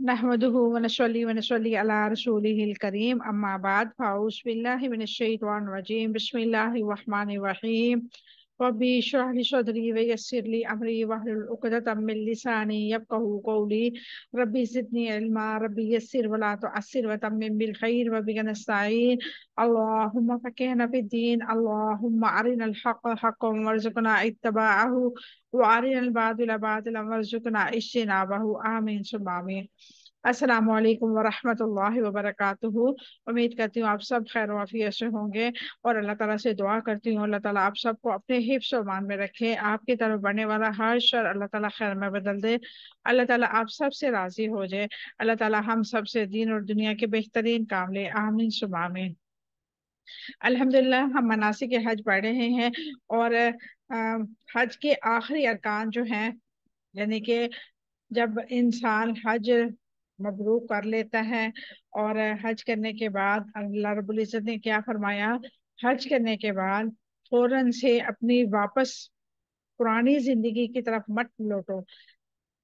نحمده ونصلي ونصلي على رسوله الكريم أما بعد فأعوذ بالله من الشيطان الرجيم بسم الله الرحمن الرحيم ربي اشرح لي صدري ويسر لي أمري واحلل عقدة من لساني يفقهوا قولي ربي زدني علما ربي يسر ولا تعسر وتمم بالخير وبك نستعين اللهم فقهنا في الدين اللهم أرنا الحق حقا وارزقنا اتباعه وأرنا الباطل باطلا وارزقنا اجتنابه آمين ثم آمين۔ السلام علیکم ورحمۃ اللہ وبرکاتہ۔ امید کرتی ہوں آپ سب خیر و عافیت سے ہوں گے، اور اللہ تعالیٰ سے دعا کرتی ہوں اللہ تعالیٰ آپ سب کو اپنے حفظ و امان میں رکھے، آپ کی طرف بڑھنے والا ہر شر اللہ تعالیٰ خیر میں بدل دے، اللہ تعالیٰ آپ سب سے راضی ہو جائے، اللہ تعالیٰ ہم سب سے دین اور دنیا کے بہترین کام لے، آمین ثم آمین۔ الحمدللہ ہم مناسک حج پڑھ رہے ہیں، اور حج کے آخری ارکان جو ہیں، یعنی کہ جب انسان حج مبرور کر لیتا ہے، اور حج کرنے کے بعد اللہ رب العزت نے کیا فرمایا، حج کرنے کے بعد فوراً سے اپنی واپس پرانی زندگی کی طرف مت لوٹو،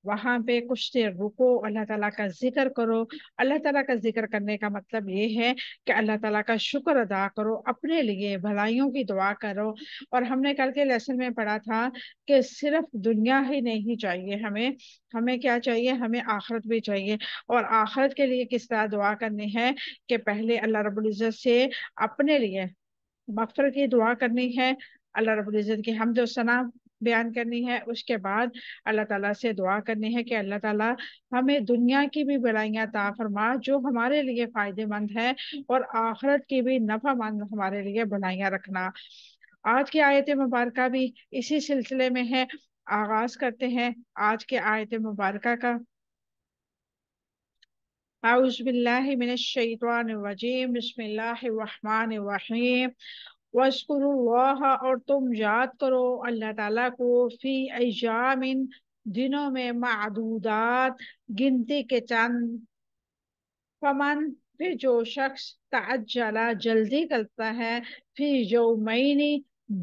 وہاں پہ کچھ دیر رکو، اللہ تعالیٰ کا ذکر کرو۔ اللہ تعالیٰ کا ذکر کرنے کا مطلب یہ ہے کہ اللہ تعالیٰ کا شکر ادا کرو، اپنے لیے بھلائیوں کی دعا کرو۔ اور ہم نے کل کے لیسن میں پڑھا تھا کہ صرف دنیا ہی نہیں چاہیے ہمیں کیا چاہیے، ہمیں آخرت بھی چاہیے۔ اور آخرت کے لیے کس طرح دعا کرنی ہے کہ پہلے اللہ رب العزت سے اپنے لیے مغفرت کی دعا کرنی ہے، اللہ رب العزت کی حمد و ثنا بیان کرنی ہے، اس کے بعد اللہ تعالیٰ سے دعا کرنی ہے کہ اللہ تعالیٰ ہمیں دنیا کی بھی بلائیاں عطا فرما جو ہمارے لیے فائدے مند ہے، اور آخرت کی بھی نفع مند ہمارے لیے بلائیاں رکھنا۔ آج کی آیت مبارکہ بھی اسی سلسلے میں ہے۔ آغاز کرتے ہیں آج کے آیت مبارکہ کا۔ اعوذ باللہ من الشیطان الرجیم بسم اللہ الرحمن الرحیم۔ وَاذْكُرُوا اللَّهَ، اور تم یاد کرو اللہ تعالیٰ کو، فی ایام، دنوں میں، معدودات، گنتی کے چند، فمن، پھر جو شخص، تعجلا، جلدی کرتا ہے، فی یومین،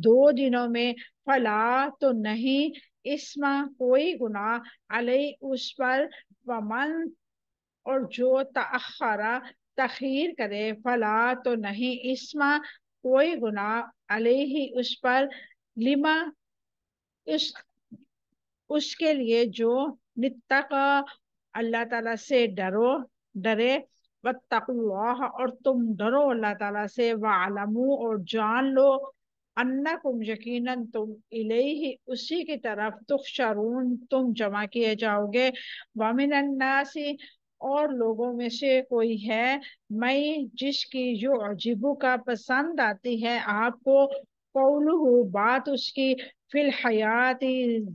دو دنوں میں، فلا، تو نہیں، اسما، کوئی گناہ، علیہ، اس پر، ومن، اور جو تأخرا، تخیر کرے، فلا، تو نہیں، اسما، کوئی گناہ، علیہ، اس پر، لما، اس اس کے لیے جو، نتقا، اللہ تعالیٰ سے ڈرے، واتقوا اللہ، اور تم ڈرو اللہ تعالیٰ سے، وعلموا، اور جان لو، انکم، یقیناً تم، الیہ، اسی کی طرف، تحشرون، تم جمع کیے جاؤ گے، ومن الناس، اور لوگوں میں سے کوئی ہے، میں، جس کی یعجبو کا پسند آتی ہے آپ کو، قولہ، بات اس کی، فی الحیات،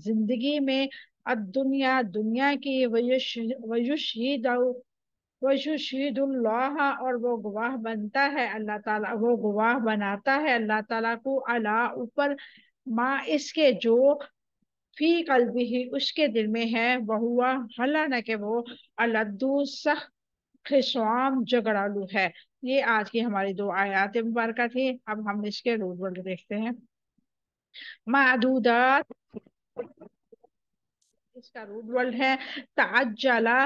زندگی میں، الدنیا، دنیا کی، ویشہد اللہ، اور وہ گواہ بنتا ہے اللہ تعالیٰ، وہ گواہ بناتا ہے اللہ تعالیٰ کو، علی، اوپر، ما، اس کے، جو، فی قلبہ، اس کے دل میں ہے، وہوا، حالانکہ وہ، الدو، سخت، خصام، جھگڑالو ہے۔ یہ آج کی ہماری دو آیات مبارکہ تھی۔ اب ہم اس کے رول ورڈ دیکھتے ہیں۔ معدودات، اس کا روٹ ورڈ ہے تعجلا،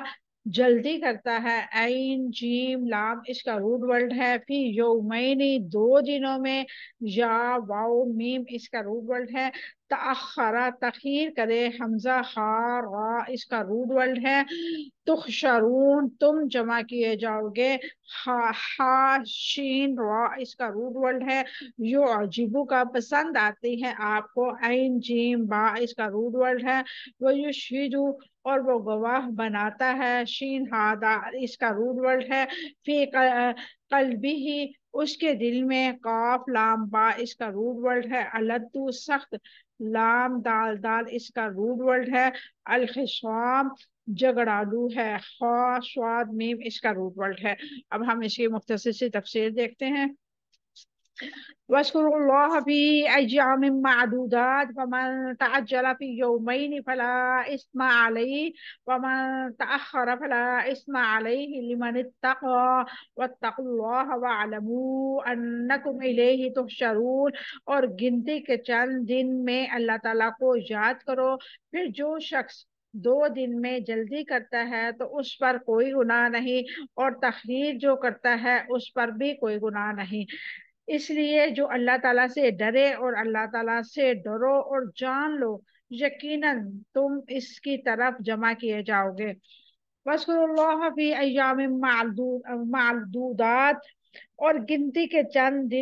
جلدی کرتا ہے، عین، جیم، لام، اس کا روٹ ورڈ ہے فی یومین، دو دنوں میں، یا، واو، میم، اس کا روٹ ورڈ ہے تأخرا، تخیر کرے، حمزہ، خار، غا، اس کا روٹ ورڈ ہے تحشرون، تم جمع کیے جاؤ گے، ہا، شین، را، اس کا روٹ ورڈ ہے یعجبو کا، پسند آتی ہے آپ کو، عین، جیم، با، اس کا روٹ ورڈ ہے ویشہد، اور وہ گواہ بناتا ہے، شین، ہادا، اس کا روٹ ورڈ ہے فی قلبی ہی، اس کے دل میں، قاف، لام، با، اس کا روٹ ورڈ ہے الدو، سخت، لام، دال، دال، اس کا روٹ ورڈ ہے الخصام، جھگڑالو ہے، خا، صاد، میم، اس کا روٹ ورڈ ہے۔ اب ہم اس کی مختصر سی تفسیر دیکھتے ہیں۔ وَاذْكُرُوا اللَّهَ فِي أَيَّامٍ مَّعْدُودَاتٍ فَمَن تَعَجَّلَ فِي يَوْمَيْنِ فَلَا إِثْمَ عَلَيْهِ وَمَن تَأَخَّرَ فَلَا إِثْمَ عَلَيْهِ لِمَنِ اتَّقَىٰ وَاتَّقُوا اللَّهَ وَاعْلَمُوا أَنَّكُمْ إِلَيْهِ تُحْشَرُونَ، اور گنتی کے چند دن میں اللہ تعالیٰ کو یاد کرو، پھر جو شخص 2 دن میں جلدی کرتا ہے تو اس پر کوئی گناہ نہیں، اور تخیر جو کرتا ہے اس پر بھی کوئی گناہ نہیں۔ اس لیے جو اللہ تعالیٰ سے ڈرے اور اللہ تعالیٰ سے ڈرو اور جان لو یقیناً تم اس کی طرف جمع کیے جاؤ گے۔ وَاذْكُرُوا اللَّهَ فِي أَيَّامٍ مَّعْدُودَاتٍ، اور گنتی کے چند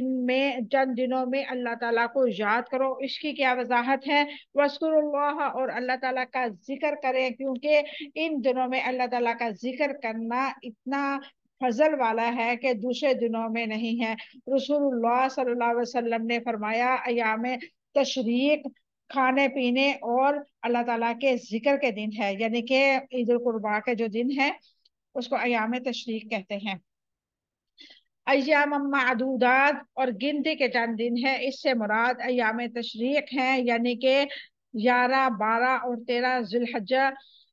دنوں میں اللہ تعالیٰ کو یاد کرو۔ اس کی کیا وضاحت ہے؟ وَاذْكُرُوا اللَّهَ، اور اللہ تعالیٰ کا ذکر کریں، کیونکہ ان دنوں میں اللہ تعالیٰ کا ذکر کرنا اتنا فضل والا ہے کہ دوسرے دنوں میں نہیں ہے۔ رسول اللہ صلی اللہ علیہ وسلم نے فرمایا ایام تشریق کھانے پینے اور اللہ تعالیٰ کے ذکر کے دن ہے، یعنی کہ عید القربہ کے جو دن ہے اس کو ایام تشریق کہتے ہیں۔ ایام معدودات، اور گنتی کے چند دن ہے، اس سے مراد ایام تشریق ہیں، یعنی کہ 11 12 اور 13 ذی الحجہ،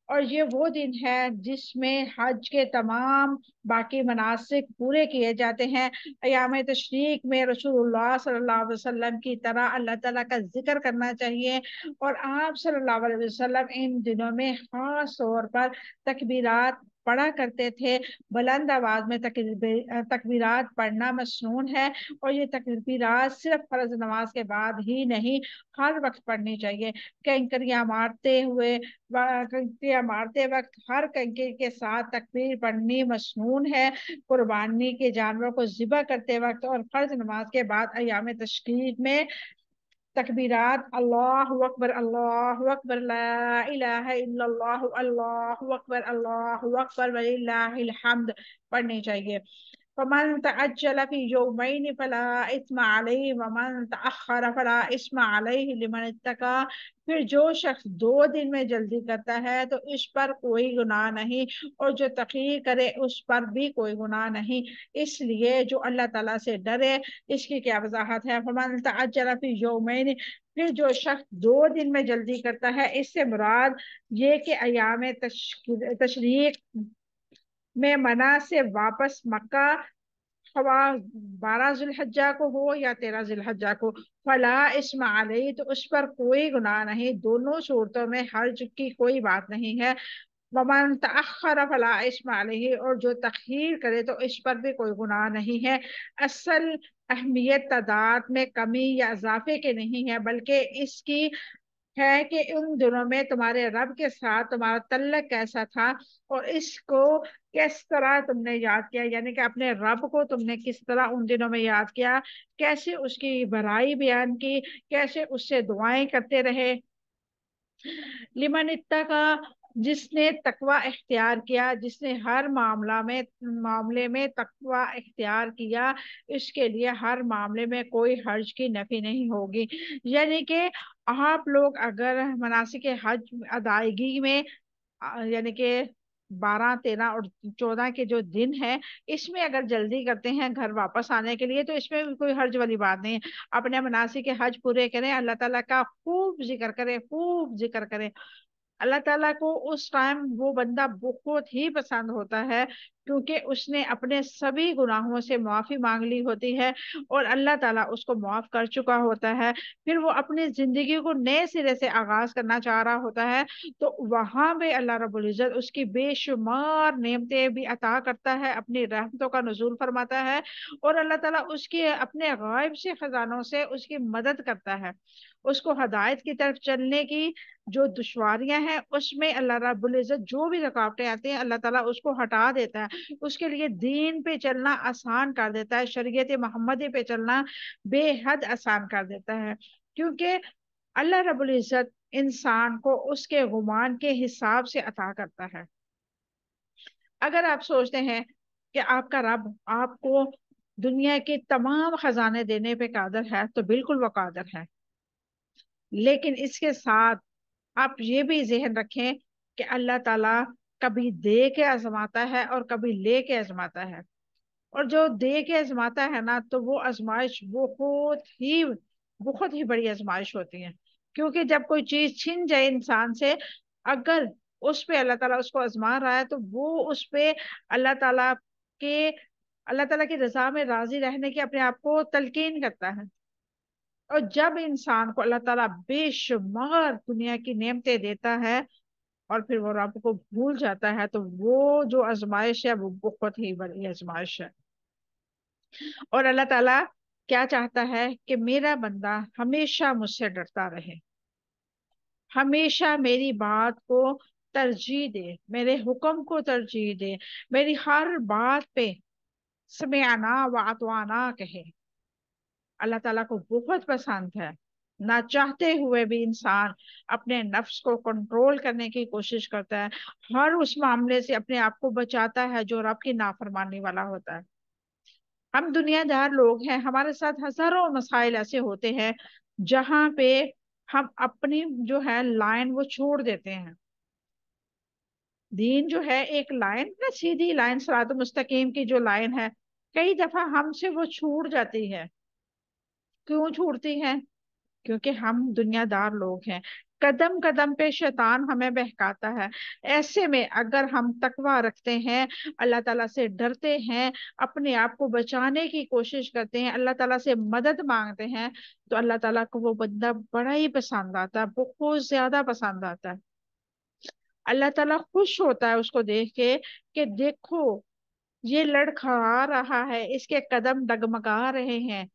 اور یہ وہ دن ہے جس میں حج کے تمام باقی مناسک پورے کیے جاتے ہیں۔ ایام تشریق میں رسول اللہ صلی اللہ علیہ وسلم کی طرح اللہ تعالیٰ کا ذکر کرنا چاہیے، اور آپ صلی اللہ علیہ وسلم ان دنوں میں خاص طور پر تکبیرات پڑھا کرتے تھے۔ بلند آواز میں تکبیرات پڑھنا مسنون ہے، اور یہ تکبیرات صرف فرض نماز کے بعد ہی نہیں، ہر وقت پڑھنی چاہیے۔ کنکریاں مارتے وقت ہر کنکری کے ساتھ تکبیر پڑھنی مسنون ہے۔ قربانی کے جانوروں کو ذبح کرتے وقت اور فرض نماز کے بعد ایام تشریق میں تکبیرات اللہ اکبر اللہ اکبر لا الہ الا اللہ اللہ اکبر اللہ اکبر وللہ الحمد پڑھنی چاہیے۔ فمن تعجل فی یومین فلا اثم علیہ ومن تأخر فلا اثم علیہ لمن اتقى، پھر جو شخص 2 دن میں جلدی کرتا ہے تو اس پر کوئی گناہ نہیں، اور جو تاخیر کرے اس پر بھی کوئی گناہ نہیں، اس لیے جو اللہ تعالیٰ سے ڈرے۔ اس کی کیا وضاحت ہے؟ فمن تعجل فی یومین، پھر جو شخص 2 دن میں جلدی کرتا ہے، اس سے مراد یہ کہ ایام تشریق میں منع سے واپس مکہ، خواہ 12 ذی الحجہ کو ہو یا 13 ذی الحجہ کو، فلا اسم علیہ، تو اس پر کوئی گناہ نہیں، دونوں صورتوں میں حرج کی کوئی بات نہیں ہے۔ ومن تأخر فلا اسم علیہ، اور جو تخیر کرے تو اس پر بھی کوئی گناہ نہیں ہے۔ اصل اہمیت تعداد میں کمی یا اضافے کے نہیں ہے، بلکہ اس کی ہے کہ ان دنوں میں تمہارے رب کے ساتھ تمہارا تعلق کیسا تھا، اور اس کو کس طرح تم نے یاد کیا، یعنی کہ اپنے رب کو تم نے کس طرح ان دنوں میں یاد کیا، کیسے اس کی بھلائی بیان کی، کیسے اس سے دعائیں کرتے رہے۔ لمن اتقى، جس نے تقوی اختیار کیا، جس نے ہر معاملے میں تقوی اختیار کیا، اس کے لیے ہر معاملے میں کوئی حرج کی نفی نہیں ہوگی۔ یعنی کہ آپ لوگ اگر مناسک حج ادائیگی میں یعنی کہ 12 13 اور 14 کے جو دن ہے، اس میں اگر جلدی کرتے ہیں گھر واپس آنے کے لیے تو اس میں بھی کوئی حرج والی بات نہیں ہے۔ اپنے مناسک حج پورے کریں، اللہ تعالیٰ کا خوب ذکر کریں، خوب ذکر کریں۔ اللہ تعالیٰ کو اس ٹائم وہ بندہ بہت ہی پسند ہوتا ہے، کیونکہ اس نے اپنے سبھی گناہوں سے معافی مانگ لی ہوتی ہے، اور اللہ تعالیٰ اس کو معاف کر چکا ہوتا ہے۔ پھر وہ اپنی زندگی کو نئے سرے سے آغاز کرنا چاہ رہا ہوتا ہے، تو وہاں پہ اللہ رب العزت اس کی بے شمار نعمتیں بھی عطا کرتا ہے، اپنی رحمتوں کا نزول فرماتا ہے، اور اللہ تعالیٰ اس کے اپنے غائب سے خزانوں سے اس کی مدد کرتا ہے۔ اس کو ہدایت کی طرف چلنے کی جو دشواریاں ہیں، اس میں اللہ رب العزت جو بھی رکاوٹیں آتی ہیں اللہ تعالیٰ اس کو ہٹا دیتا ہے، اس کے لیے دین پہ چلنا آسان کر دیتا ہے، شریعت محمدی پہ چلنا بے حد آسان کر دیتا ہے، کیونکہ اللہ رب العزت انسان کو اس کے گمان کے حساب سے عطا کرتا ہے۔ اگر آپ سوچتے ہیں کہ آپ کا رب آپ کو دنیا کے تمام خزانے دینے پہ قادر ہے، تو بالکل وہ قادر ہے، لیکن اس کے ساتھ آپ یہ بھی ذہن رکھیں کہ اللہ تعالیٰ کبھی دے کے آزماتا ہے اور کبھی لے کے آزماتا ہے، اور جو دے کے آزماتا ہے نا تو وہ آزمائش بہت ہی بڑی آزمائش ہوتی ہے، کیونکہ جب کوئی چیز چھن جائے انسان سے، اگر اس پہ اللہ تعالیٰ اس کو آزما رہا ہے تو وہ اس پہ اللہ تعالیٰ کے اللہ تعالیٰ کی رضا میں راضی رہنے کی اپنے آپ کو تلقین کرتا ہے۔ اور جب انسان کو اللہ تعالیٰ بے شمار دنیا کی نعمتیں دیتا ہے، اور پھر وہ رب کو بھول جاتا ہے، تو وہ جو آزمائش ہے وہ بہت ہی بڑی آزمائش ہے۔ اور اللہ تعالیٰ کیا چاہتا ہے کہ میرا بندہ ہمیشہ مجھ سے ڈرتا رہے، ہمیشہ میری بات کو ترجیح دے، میرے حکم کو ترجیح دے، میری ہر بات پہ سمعنا و اطعنا کہے۔ اللہ تعالیٰ کو بہت پسند ہے، نہ چاہتے ہوئے بھی انسان اپنے نفس کو کنٹرول کرنے کی کوشش کرتا ہے، ہر اس معاملے سے اپنے آپ کو بچاتا ہے جو رب کی نافرمانی والا ہوتا ہے۔ ہم دنیا دار لوگ ہیں، ہمارے ساتھ ہزاروں مسائل ایسے ہوتے ہیں جہاں پہ ہم اپنی جو ہے لائن وہ چھوڑ دیتے ہیں۔ دین جو ہے ایک لائن ہے، سیدھی لائن، صراط مستقیم کی جو لائن ہے، کئی دفعہ ہم سے وہ چھوٹ جاتی ہے۔ کیوں چھوٹتی ہے؟ کیونکہ ہم دنیا دار لوگ ہیں، قدم قدم پہ شیطان ہمیں بہکاتا ہے۔ ایسے میں اگر ہم تقوی رکھتے ہیں، اللہ تعالیٰ سے ڈرتے ہیں، اپنے آپ کو بچانے کی کوشش کرتے ہیں، اللہ تعالیٰ سے مدد مانگتے ہیں، تو اللہ تعالیٰ کو وہ بندہ بڑا ہی پسند آتا ہے، بہت زیادہ پسند آتا ہے۔ اللہ تعالیٰ خوش ہوتا ہے اس کو دیکھ کے کہ دیکھو یہ لڑکھڑا رہا ہے، اس کے قدم ڈگمگا رہے ہیں،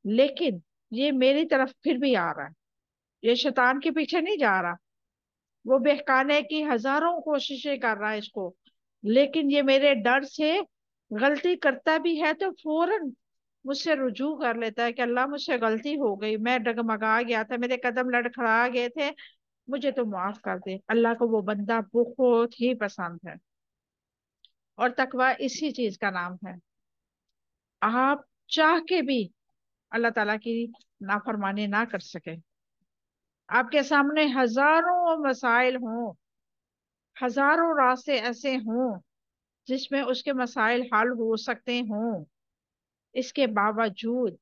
لیکن یہ میری طرف پھر بھی آ رہا ہے، یہ شیطان کے پیچھے نہیں جا رہا، وہ بہکانے کی ہزاروں کوششیں کر رہا ہے اس کو، لیکن یہ میرے ڈر سے غلطی کرتا بھی ہے تو فوراً مجھ سے رجوع کر لیتا ہے کہ اللہ مجھ سے غلطی ہو گئی، میں ڈگمگا گیا تھا، میرے قدم لڑکھڑا گئے تھے، مجھے تو معاف کر دے۔ اللہ کو وہ بندہ بہت ہی پسند ہے، اور تقوی اسی چیز کا نام ہے۔ آپ چاہ کے بھی اللہ تعالیٰ کی نافرمانی نہ کر سکے، آپ کے سامنے ہزاروں مسائل ہوں، ہزاروں راستے ایسے ہوں جس میں اس کے مسائل حل ہو سکتے ہوں، اس کے باوجود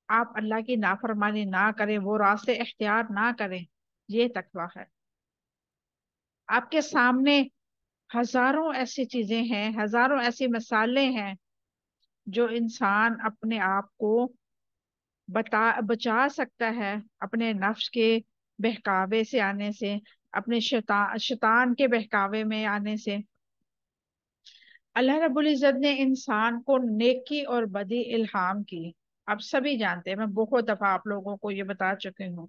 آپ اللہ کی نافرمانی نہ کریں، وہ راستے اختیار نہ کریں، یہ تقوی ہے۔ آپ کے سامنے ہزاروں ایسی چیزیں ہیں، ہزاروں ایسی مثالیں ہیں جو انسان اپنے آپ کو بچا سکتا ہے اپنے نفس کے بہکاوے سے آنے سے، اپنے شیطان کے بہکاوے میں آنے سے۔ اللہ رب العزت نے انسان کو نیکی اور بدی الہام کی، آپ سبھی جانتے ہیں، میں بہت دفعہ آپ لوگوں کو یہ بتا چکی ہوں۔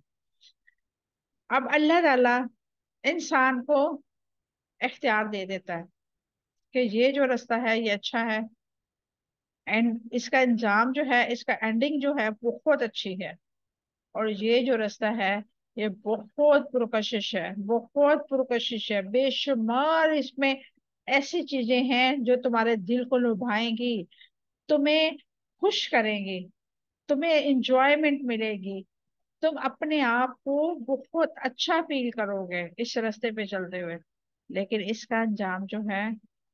اب اللہ تعالیٰ انسان کو اختیار دے دیتا ہے کہ یہ جو رستہ ہے یہ اچھا ہے، اینڈ اس کا انجام جو ہے، اس کا اینڈنگ جو ہے بہت اچھی ہے، اور یہ جو رستہ ہے یہ بہت پرکشش ہے، بہت پرکشش ہے، بے شمار اس میں ایسی چیزیں ہیں جو تمہارے دل کو لبھائیں گی، تمہیں خوش کریں گی، تمہیں انجوائمنٹ ملے گی، تم اپنے آپ کو بہت اچھا فیل کرو گے اس راستے پہ چلتے ہوئے، لیکن اس کا انجام جو ہے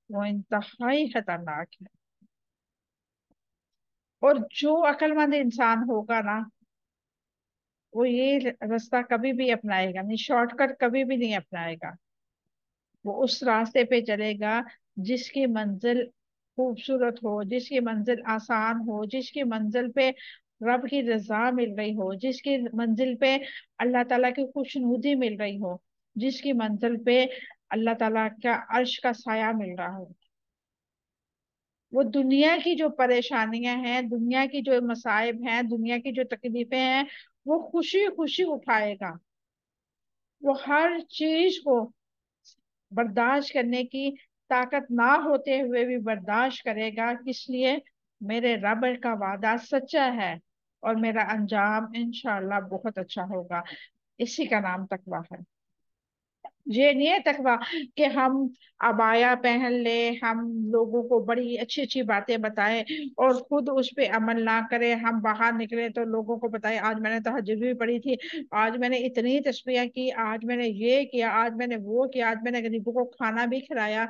وہ انتہائی خطرناک ہے۔ اور جو عقل مند انسان ہوگا نا، وہ یہ راستہ کبھی بھی اپنائے گا نہیں، شارٹ کٹ کبھی بھی نہیں اپنائے گا، وہ اس راستے پہ چلے گا جس کی منزل خوبصورت ہو، جس کی منزل آسان ہو، جس کی منزل پہ رب کی رضا مل رہی ہو، جس کی منزل پہ اللہ تعالیٰ کی خوشنودی مل رہی ہو، جس کی منزل پہ اللہ تعالیٰ کا عرش کا سایہ مل رہا ہو۔ وہ دنیا کی جو پریشانیاں ہیں، دنیا کی جو مصائب ہیں، دنیا کی جو تکلیفیں ہیں، وہ خوشی خوشی اٹھائے گا، وہ ہر چیز کو برداشت کرنے کی طاقت نہ ہوتے ہوئے بھی برداشت کرے گا، اس لیے میرے رب کا وعدہ سچا ہے اور میرا انجام انشاءاللہ بہت اچھا ہوگا۔ اسی کا نام تقویٰ ہے۔ یہ نہیں ہے تقویٰ کہ ہم عبایا پہن لے، ہم لوگوں کو بڑی اچھی اچھی باتیں بتائیں اور خود اس پہ عمل نہ کرے، ہم باہر نکلے تو لوگوں کو بتائیں آج میں نے تہجد بھی پڑھی تھی، آج میں نے اتنی تسبیح کی، آج میں نے یہ کیا، آج میں نے وہ کیا، آج میں نے غریبوں کو کھانا بھی کھلایا،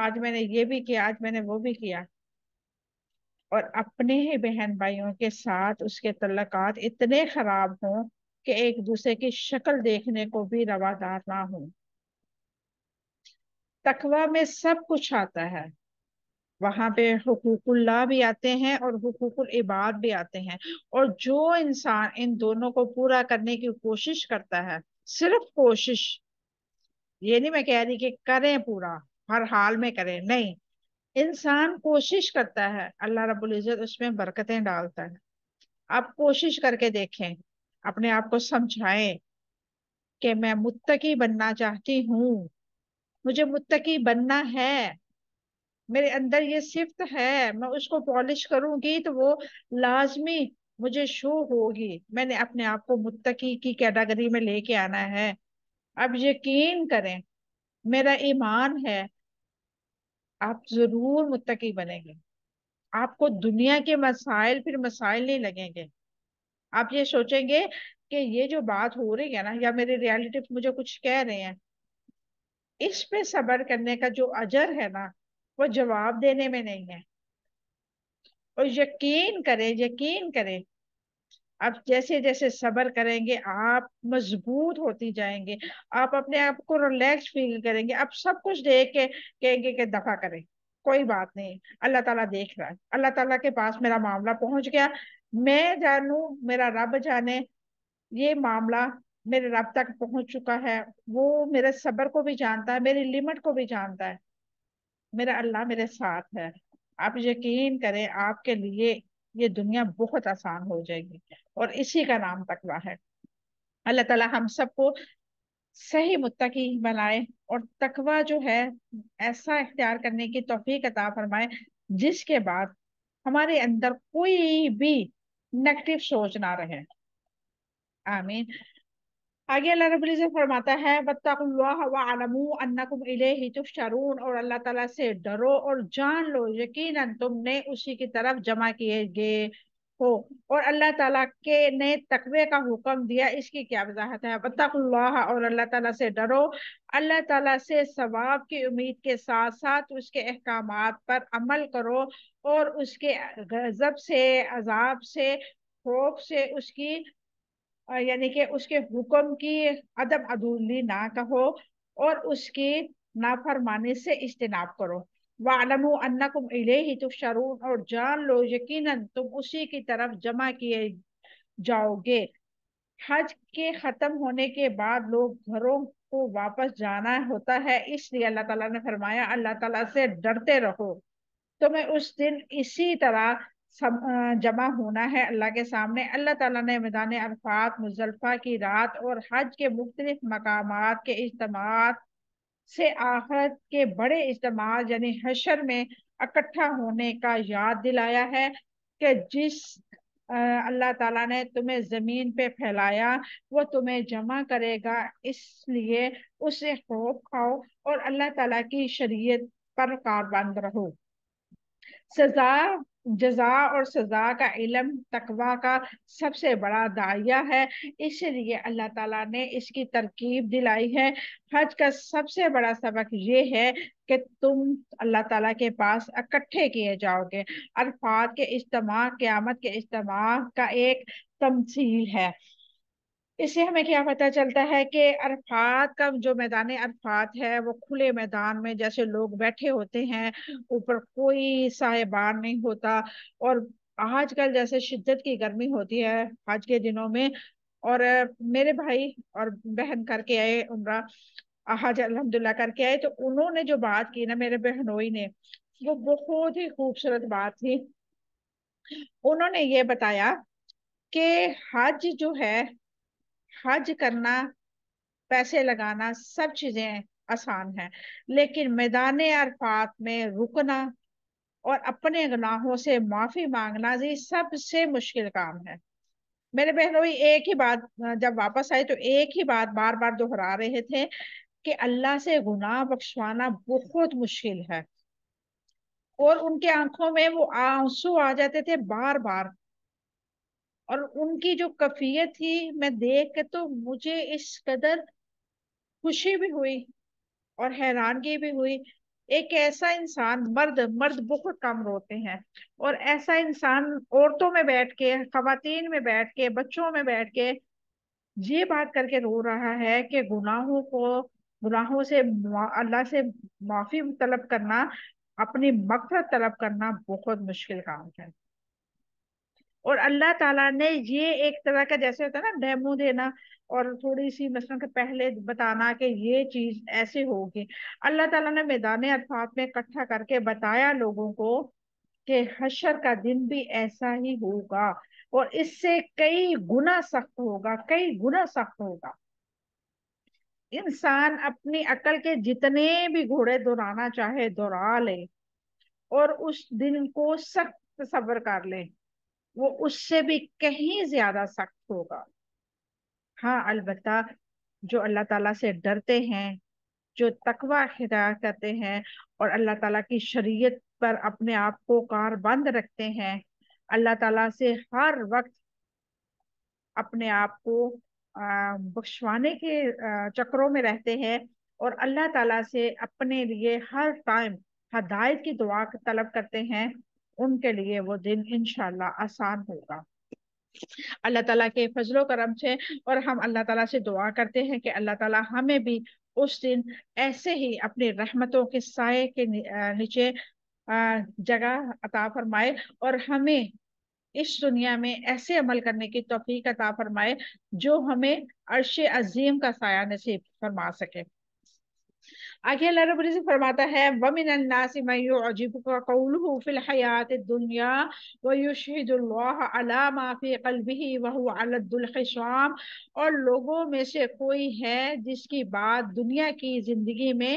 آج میں نے یہ بھی کیا، آج میں نے وہ بھی کیا، اور اپنے ہی بہن بھائیوں کے ساتھ اس کے تعلقات اتنے خراب ہوں کہ ایک دوسرے کی شکل دیکھنے کو بھی روادار نہ ہوں۔ تقوی میں سب کچھ آتا ہے، وہاں پہ حقوق اللہ بھی آتے ہیں اور حقوق العباد بھی آتے ہیں، اور جو انسان ان دونوں کو پورا کرنے کی کوشش کرتا ہے، صرف کوشش، یہ نہیں میں کہہ رہی کہ کریں پورا، ہر حال میں کریں، نہیں، انسان کوشش کرتا ہے، اللہ رب العزت اس میں برکتیں ڈالتا ہے۔ آپ کوشش کر کے دیکھیں، اپنے آپ کو سمجھائیں کہ میں متقی بننا چاہتی ہوں، مجھے متقی بننا ہے، میرے اندر یہ صفت ہے، میں اس کو پالش کروں گی تو وہ لازمی مجھے شو ہوگی، میں نے اپنے آپ کو متقی کی کیٹیگری میں لے کے آنا ہے۔ اب یقین کریں، میرا ایمان ہے آپ ضرور متقی بنیں گے، آپ کو دنیا کے مسائل پھر مسائل نہیں لگیں گے، آپ یہ سوچیں گے کہ یہ جو بات ہو رہی ہے نا، یا میرے ریالٹی مجھے کچھ کہہ رہے ہیں، اس پہ صبر کرنے کا جو اجر ہے نا، وہ جواب دینے میں نہیں ہے۔ اور یقین کریں، یقین کریں، آپ جیسے جیسے صبر کریں گے آپ مضبوط ہوتی جائیں گے، آپ اپنے آپ کو ریلیکس فیل کریں گے، آپ سب کچھ دیکھ کے کہیں گے کہ دفع کریں، کوئی بات نہیں، اللہ تعالیٰ دیکھ رہا ہے، اللہ تعالیٰ کے پاس میرا معاملہ پہنچ گیا، میں جانوں میرا رب جانے، یہ معاملہ میرے رب تک پہنچ چکا ہے، وہ میرے صبر کو بھی جانتا ہے، میری لمٹ کو بھی جانتا ہے، میرا اللہ میرے ساتھ ہے۔ آپ یقین کریں آپ کے لیے یہ دنیا بہت آسان ہو جائے گی، اور اسی کا نام تقویٰ ہے۔ اللہ تعالیٰ ہم سب کو صحیح متقی بنائے، اور تقویٰ جو ہے ایسا اختیار کرنے کی توفیق عطا فرمائے جس کے بعد ہمارے اندر کوئی بھی نیگیٹو سوچ نہ رہے۔ آمین۔ آگے اللہ رب العزت فرماتا ہے وَاتَّقُوا اللَّهَ وَاعْلَمُوا أَنَّكُمْ إِلَيْهِ تُحْشَرُونَ، اور اللہ تعالیٰ سے ڈرو اور جان لو یقیناً تم نے اسی کی طرف جمع کیے گئے ہو۔ اور اللہ تعالیٰ کے نے تقوی کا حکم دیا، اس کی کیا وضاحت ہے؟ وَاتَّقُوا اللَّهَ، اور اللہ تعالیٰ سے ڈرو، اللہ تعالیٰ سے ثواب کی امید کے ساتھ ساتھ اس کے احکامات پر عمل کرو، اور اس کے غضب سے، عذاب سے، خوف سے، اس کی یعنی کہ اس کے حکم کی عدم عدولی نہ کہو، اور اس کی نافرمانی سے اجتناب کرو۔ وَاعْلَمُوا أَنَّكُمْ إِلَيْهِ تُحْشَرُونَ، اور جان لو یقیناً تم اسی کی طرف جمع کیے جاؤ گے۔ حج کے ختم ہونے کے بعد لوگ گھروں کو واپس جانا ہوتا ہے، اس لیے اللہ تعالیٰ نے فرمایا اللہ تعالیٰ سے ڈرتے رہو، تمہیں اس دن اسی طرح جمع ہونا ہے اللہ کے سامنے۔ اللہ تعالیٰ نے میدان عرفات، مزدلفہ کی رات اور حج کے مختلف مقامات کے اجتماعات سے آخرت کے بڑے اجتماعات یعنی حشر میں اکٹھا ہونے کا یاد دلایا ہے، کہ جس اللہ تعالیٰ نے تمہیں زمین پہ پھیلایا وہ تمہیں جمع کرے گا، اس لیے اس سے خوف کھاؤ اور اللہ تعالیٰ کی شریعت پر کاربند رہو۔ سزا، جزا اور سزا کا علم تقویٰ کا سب سے بڑا داعیہ ہے، اس لیے اللہ تعالیٰ نے اس کی ترکیب دلائی ہے۔ حج کا سب سے بڑا سبق یہ ہے کہ تم اللہ تعالیٰ کے پاس اکٹھے کیے جاؤ گے۔ عرفات کے اجتماع قیامت کے اجتماع کا ایک تمثیل ہے۔ اس سے ہمیں کیا پتہ چلتا ہے کہ عرفات کا جو میدان عرفات ہے وہ کھلے میدان میں جیسے لوگ بیٹھے ہوتے ہیں، اوپر کوئی سائبان نہیں ہوتا، اور آج کل جیسے شدت کی گرمی ہوتی ہے حج کے دنوں میں، اور میرے بھائی اور بہن کر کے آئے عمرہ، حج الحمدللہ کر کے آئے، تو انہوں نے جو بات کی نا میرے بہنوئی نے، وہ بہت ہی خوبصورت بات تھی۔ انہوں نے یہ بتایا کہ حج جو ہے، حج کرنا، پیسے لگانا، سب چیزیں آسان ہیں، لیکن میدان عرفات میں رکنا اور اپنے گناہوں سے معافی مانگنا یہ سب سے مشکل کام ہے۔ میرے بہنوئی ایک ہی بات جب واپس آئے تو ایک ہی بات بار بار دہرا رہے تھے کہ اللہ سے گناہ بخشوانا بہت مشکل ہے، اور ان کے آنکھوں میں وہ آنسو آ جاتے تھے بار بار، اور ان کی جو کیفیت تھی میں دیکھ کے تو مجھے اس قدر خوشی بھی ہوئی اور حیرانگی بھی ہوئی۔ ایک ایسا انسان، مرد بہت کم روتے ہیں، اور ایسا انسان عورتوں میں بیٹھ کے، خواتین میں بیٹھ کے، بچوں میں بیٹھ کے یہ بات کر کے رو رہا ہے کہ گناہوں سے اللہ سے معافی طلب کرنا، اپنی مغفرت طلب کرنا بہت مشکل کام ہے۔ اور اللہ تعالیٰ نے یہ ایک طرح کا جیسے ہوتا ہے نا ڈیمو دینا، اور تھوڑی سی مثلاً کہ پہلے بتانا کہ یہ چیز ایسے ہوگی، اللہ تعالیٰ نے میدان عرفات میں اکٹھا کر کے بتایا لوگوں کو کہ حشر کا دن بھی ایسا ہی ہوگا، اور اس سے کئی گنا سخت ہوگا، کئی گنا سخت ہوگا۔ انسان اپنی عقل کے جتنے بھی گھوڑے دوڑانا چاہے دوڑا لے، اور اس دن کو سخت صبر کر لے، وہ اس سے بھی کہیں زیادہ سخت ہوگا۔ ہاں البتہ جو اللہ تعالیٰ سے ڈرتے ہیں، جو تقوی اختیار کرتے ہیں، اور اللہ تعالیٰ کی شریعت پر اپنے آپ کو کاربند رکھتے ہیں، اللہ تعالیٰ سے ہر وقت اپنے آپ کو بخشوانے کے چکروں میں رہتے ہیں، اور اللہ تعالیٰ سے اپنے لیے ہر ٹائم ہدایت کی دعا طلب کرتے ہیں، ان کے لیے وہ دن انشاءاللہ آسان ہوگا اللہ تعالیٰ کے فضل و کرم سے۔ اور ہم اللہ تعالیٰ سے دعا کرتے ہیں کہ اللہ تعالیٰ ہمیں بھی اس دن ایسے ہی اپنی رحمتوں کے سائے کے نیچے جگہ عطا فرمائے، اور ہمیں اس دنیا میں ایسے عمل کرنے کی توفیق عطا فرمائے جو ہمیں عرش عظیم کا سایہ نصیب فرما سکے۔ آگے اللہ رب العزت فرماتا ہے وَمِنَ النَّاسِ مَن يُعْجِبُكَ قَوْلُهُ فِي الْحَيَاةِ الدُّنْيَا وَيُشْهِدُ اللَّهَ عَلَى مَا فِي قَلْبِهِ وَهُوَ أَلَدُّ الْخِصَامِ، اور لوگوں میں سے کوئی ہے جس کی بات دنیا کی زندگی میں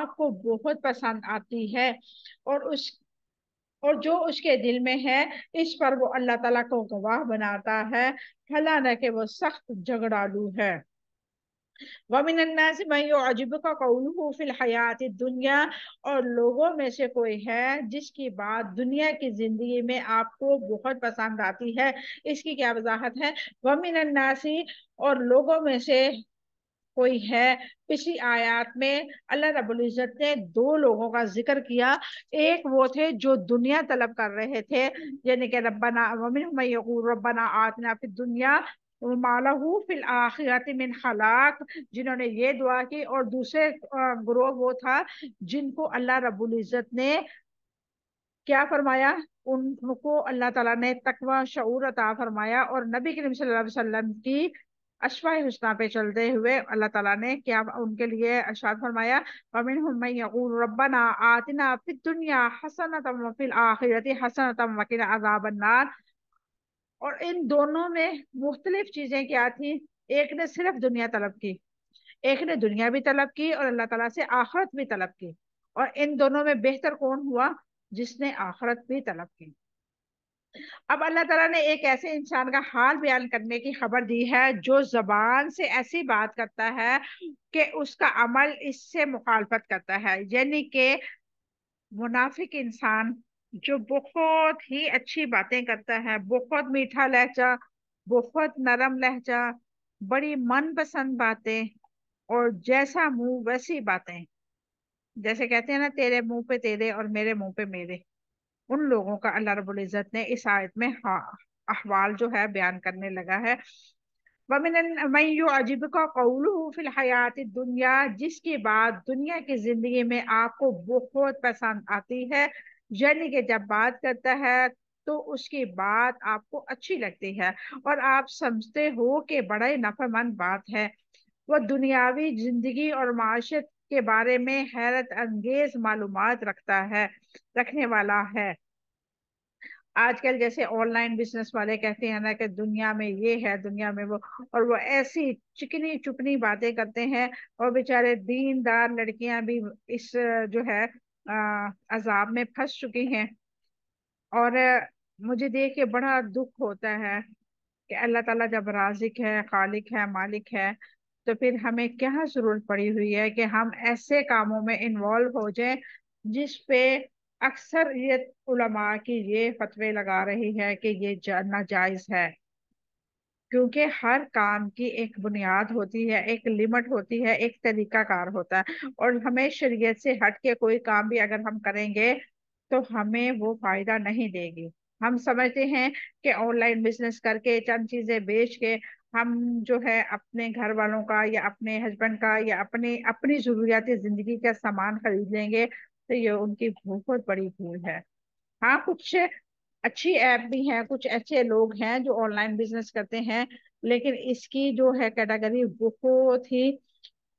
آپ کو بہت پسند آتی ہے، اور جو اس کے دل میں ہے اس پر وہ اللہ تعالیٰ کو گواہ بناتا ہے، حالانکہ کہ وہ سخت جھگڑالو ہے۔ وَمِنَ النَّاسِ مَن يُعْجِبُكَ قَوْلُهُ فِي الْحَيَاةِ الدُّنْيَا، اور لوگوں میں سے کوئی ہے جس کی بات دنیا کی زندگی میں آپ کو بہت پسند آتی ہے۔ اس کی کیا وضاحت ہے؟ وَمِنَ النَّاسِ، اور لوگوں میں سے کوئی ہے۔ پچھلی آیات میں اللہ رب العزت نے دو لوگوں کا ذکر کیا، ایک وہ تھے جو دنیا طلب کر رہے تھے، یعنی کہ ربنا وَمِنْهُم مَن يَقُولُ رَبَّنَا آتِنَا فِي الدُّنْيَا وَمَا لَهُ فِي الْآخِرَةِ مِنْ خَلَاقٍ، جنہوں نے یہ دعا کی، اور دوسرے گروہ وہ تھا جن کو اللہ رب العزت نے کیا فرمایا، ان کو اللہ تعالیٰ نے تقوی شعور عطا فرمایا، اور نبی کریم صلی اللہ علیہ وسلم کی اشفاء حسنہ پہ چلتے ہوئے اللہ تعالیٰ نے کیا ان کے لیے ارشاد فرمایا وَمِنْهُم مَن يَقُولُ رَبَّنَا آتِنَا فِي الدُّنْيَا حَسَنَةً وَفِي الْآخِرَةِ حَسَنَةً وَقِنَا عَذَابَ النَّارِ۔ اور ان دونوں میں مختلف چیزیں کیا تھیں؟ ایک نے صرف دنیا طلب کی، ایک نے دنیا بھی طلب کی اور اللہ تعالیٰ سے آخرت بھی طلب کی، اور ان دونوں میں بہتر کون ہوا؟ جس نے آخرت بھی طلب کی۔ اب اللہ تعالیٰ نے ایک ایسے انسان کا حال بیان کرنے کی خبر دی ہے جو زبان سے ایسی بات کرتا ہے کہ اس کا عمل اس سے مخالفت کرتا ہے، یعنی کہ منافق انسان جو بہت ہی اچھی باتیں کرتا ہے، بہت میٹھا لہجہ، بہت نرم لہجہ، بڑی من پسند باتیں، اور جیسا منہ ویسی باتیں، جیسے کہتے ہیں نا تیرے منہ پہ تیرے اور میرے منہ پہ میرے، ان لوگوں کا اللہ رب العزت نے اس آیت میں احوال جو ہے بیان کرنے لگا ہے۔ وَمِنَ مَن يُعْجِبُكَ قَوْلُهُ فِي الْحَيَاةِ الدُّنْيَا، جس کی بات دنیا کی زندگی میں آپ کو بہت پسند آتی ہے، یعنی کہ جب بات کرتا ہے تو اس کی بات آپ کو اچھی لگتی ہے اور آپ سمجھتے ہو کہ بڑا نفع مند بات ہے، وہ دنیاوی زندگی اور معاشرت کے بارے میں حیرت انگیز معلومات رکھنے والا ہے۔ آج کل جیسے آن لائن بزنس والے کہتے ہیں نا کہ دنیا میں یہ ہے، دنیا میں وہ، اور وہ ایسی چکنی چپنی باتیں کرتے ہیں، اور بیچارے دیندار لڑکیاں بھی اس جو ہے عذاب میں پھنس چکی ہیں۔ اور مجھے دیکھ کے بڑا دکھ ہوتا ہے کہ اللہ تعالیٰ جب رازق ہے، خالق ہے، مالک ہے، تو پھر ہمیں کیا ضرورت پڑی ہوئی ہے کہ ہم ایسے کاموں میں انوالو ہو جائیں جس پہ اکثر یہ علماء کی یہ فتوے لگا رہی ہے کہ یہ ناجائز ہے، کیونکہ ہر کام کی ایک بنیاد ہوتی ہے، ایک لمٹ ہوتی ہے، ایک طریقہ کار ہوتا ہے، اور ہمیں شریعت سے ہٹ کے کوئی کام بھی اگر ہم کریں گے تو ہمیں وہ فائدہ نہیں دے گی۔ ہم سمجھتے ہیں کہ آن لائن بزنس کر کے چند چیزیں بیچ کے ہم جو ہے اپنے گھر والوں کا یا اپنے ہسبینڈ کا یا اپنی ضروریات زندگی کا سامان خرید لیں گے، تو یہ ان کی بہت بڑی بھول ہے۔ ہاں کچھ اچھی ایپ بھی ہیں، کچھ ایسے لوگ ہیں جو آن لائن بزنس کرتے ہیں، لیکن اس کی جو ہے کیٹیگری بہت ہی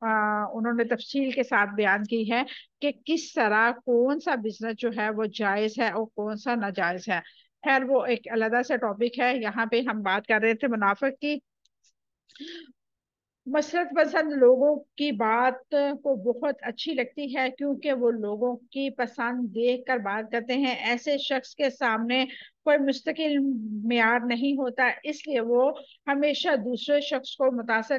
انہوں نے تفصیل کے ساتھ بیان کی ہے کہ کس طرح کون سا بزنس جو ہے وہ جائز ہے اور کون سا ناجائز ہے۔ خیر وہ ایک علیحدہ سے ٹاپک ہے، یہاں پہ ہم بات کر رہے تھے منافق کی۔ مسرت پسند لوگوں کی بات کو بہت اچھی لگتی ہے کیونکہ وہ لوگوں کی پسند دیکھ کر بات کرتے ہیں۔ ایسے شخص کے سامنے کوئی مستقل معیار نہیں ہوتا، اس لیے وہ ہمیشہ دوسرے شخص کو متاثر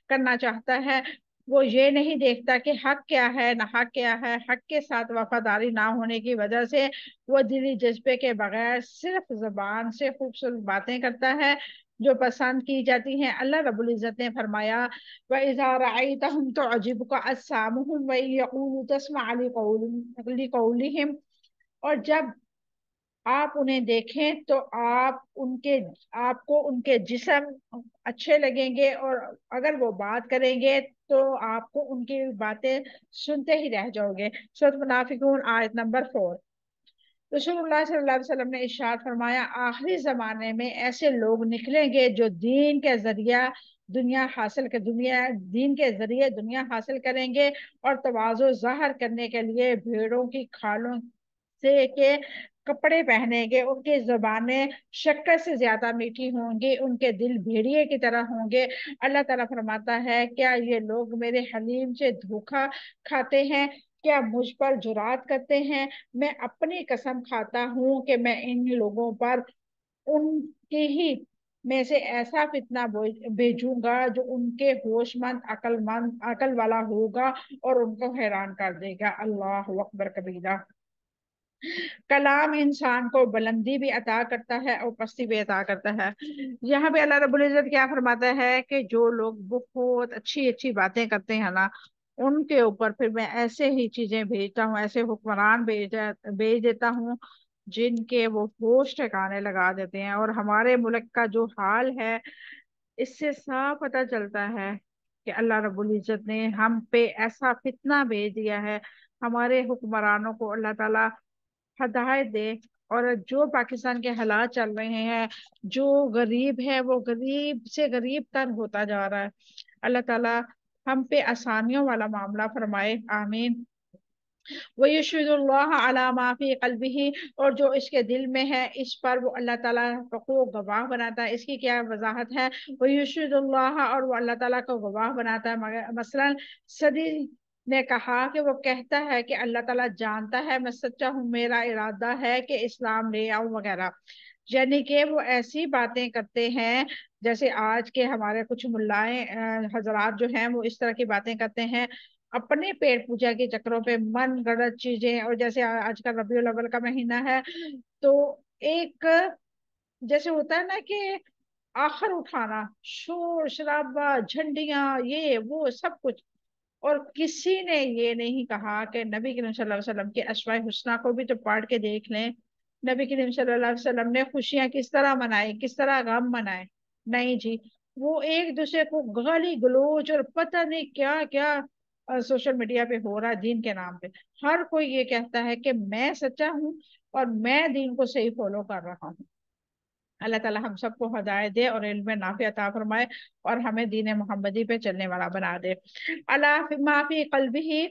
کرنا چاہتا ہے۔ وہ یہ نہیں دیکھتا کہ حق کیا ہے نہ حق کیا ہے۔ حق کے ساتھ وفاداری نہ ہونے کی وجہ سے وہ دلی جذبے کے بغیر صرف زبان سے خوبصورت باتیں کرتا ہے جو پسند کی جاتی ہیں۔ اللہ رب العزت نے فرمایا وَإِذَا رَأَيْتَهُمْ تُعْجِبُكَ أَجْسَامُهُمْ وَإِن يَقُولُوا تَسْمَعْ لِقَوْلِهِمْ، اور جب آپ انہیں دیکھیں تو آپ کو ان کے جسم اچھے لگیں گے، اور اگر وہ بات کریں گے تو آپ کو ان کی باتیں سنتے ہی رہ جاؤ گے۔ سورۃ منافقون آیت نمبر 4۔ رسول اللہ صلی اللہ علیہ وسلم نے ارشاد فرمایا آخری زمانے میں ایسے لوگ نکلیں گے جو دین کے ذریعے دنیا حاصل کریں گے، اور تواضع ظاہر کرنے کے لیے بھیڑوں کی کھالوں سے کے کپڑے پہنیں گے۔ ان کی زبانیں شکر سے زیادہ میٹھی ہوں گی، ان کے دل بھیڑیے کی طرح ہوں گے۔ اللہ تعالیٰ فرماتا ہے کیا یہ لوگ میرے حلیم سے دھوکا کھاتے ہیں؟ کیا مجھ پر جرات کرتے ہیں؟ میں اپنی قسم کھاتا ہوں کہ میں ان لوگوں پر ان کی ہی میں سے ایسا فتنہ بھیجوں گا جو ان کے ہوش مند عقل والا ہوگا اور ان کو حیران کر دے گا۔ اللہ اکبر کبیرہ۔ کلام انسان کو بلندی بھی عطا کرتا ہے اور پستی بھی عطا کرتا ہے۔ یہاں پہ اللہ رب العزت کیا فرماتا ہے کہ جو لوگ بہت اچھی اچھی باتیں کرتے ہیں نا، ان کے اوپر پھر میں ایسے ہی چیزیں بھیجتا ہوں، ایسے حکمران بھیج دیتا ہوں جن کے وہ ہوش ٹھکانے لگا دیتے ہیں۔ اور ہمارے ملک کا جو حال ہے اس سے صاف پتہ چلتا ہے کہ اللہ رب العزت نے ہم پہ ایسا فتنہ بھیج دیا ہے۔ ہمارے حکمرانوں کو اللہ تعالیٰ ہدایت دے، اور جو پاکستان کے حالات چل رہے ہیں، جو غریب ہے وہ غریب سے غریب تر ہوتا جا رہا ہے۔ اللہ تعالیٰ ہم پہ آسانیوں والا معاملہ فرمائے، آمین۔ وَيُشْهِدُ اللَّهَ عَلَى مَا فِي قَلْبِهِ، اور جو اس کے دل میں ہے اس پر وہ اللہ تعالیٰ کو گواہ بناتا ہے۔ اس کی کیا وضاحت ہے؟ وَيُشْهِدُ اللَّهَ، اور وہ اللہ تعالیٰ کو گواہ بناتا ہے۔ مثلا صدی نے کہا کہ وہ کہتا ہے کہ اللہ تعالیٰ جانتا ہے میں سچا ہوں، میرا ارادہ ہے کہ اسلام لے آؤں وغیرہ، یعنی کہ وہ ایسی باتیں کرتے ہیں جیسے آج کے ہمارے کچھ ملائیں حضرات جو ہیں وہ اس طرح کی باتیں کرتے ہیں اپنے پیٹ پوجا کے چکروں پہ، من گڑت چیزیں۔ اور جیسے آج کا ربیع الاول کا مہینہ ہے تو ایک جیسے ہوتا ہے نا کہ آخر اٹھانا، شور شرابہ، جھنڈیاں، یہ وہ سب کچھ، اور کسی نے یہ نہیں کہا کہ نبی کریم صلی اللہ علیہ وسلم کے اسماء الحسنی کو بھی تو پڑھ کے دیکھ لیں۔ نبی کریم صلی اللہ علیہ وسلم نے خوشیاں کس طرح منائی، کس طرح غم منائے؟ نہیں جی، وہ ایک دوسرے کو گالی گلوچ اور پتہ نہیں کیا کیا سوشل میڈیا پہ ہو رہا ہے دین کے نام پہ۔ ہر کوئی یہ کہتا ہے کہ میں سچا ہوں اور میں دین کو صحیح فالو کر رہا ہوں۔ اللہ تعالیٰ ہم سب کو ہدایت دے اور علم نافع عطا فرمائے اور ہمیں دین محمدی پہ چلنے والا بنا دے۔ اللہ معافی قلبی،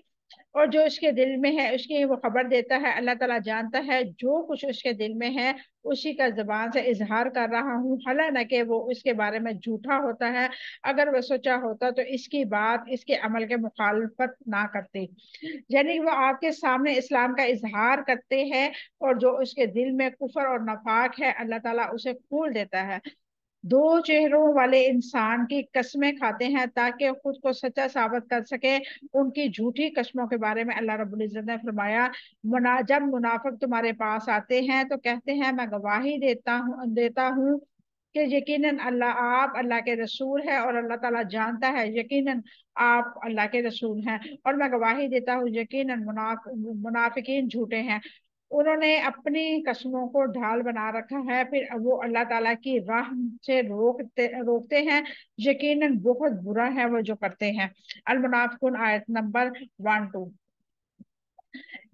اور جو اس کے دل میں ہے اس کی وہ خبر دیتا ہے۔ اللہ تعالیٰ جانتا ہے جو کچھ اس کے دل میں ہے اسی کا زبان سے اظہار کر رہا ہوں، حالانکہ وہ اس کے بارے میں جھوٹا ہوتا ہے۔ اگر وہ سچا ہوتا تو اس کی بات اس کے عمل کے مخالفت نہ کرتے، یعنی وہ آپ کے سامنے اسلام کا اظہار کرتے ہیں اور جو اس کے دل میں کفر اور نفاق ہے اللہ تعالیٰ اسے کھول دیتا ہے۔ دو چہروں والے انسان کی قسمیں کھاتے ہیں تاکہ خود کو سچا ثابت کر سکے۔ ان کی جھوٹی قسموں کے بارے میں اللہ رب العزت نے فرمایا جب منافق تمہارے پاس آتے ہیں تو کہتے ہیں میں گواہی دیتا ہوں کہ یقیناً آپ اللہ کے رسول ہے، اور اللہ تعالیٰ جانتا ہے یقیناً آپ اللہ کے رسول ہیں، اور میں گواہی دیتا ہوں یقیناً منافقین جھوٹے ہیں۔ انہوں نے اپنی قسموں کو ڈھال بنا رکھا ہے، پھر وہ اللہ تعالیٰ کی راہ سے روکتے ہیں، یقیناً بہت برا ہے وہ جو کرتے ہیں۔ المنافقون آیت نمبر 12۔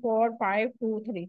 4523।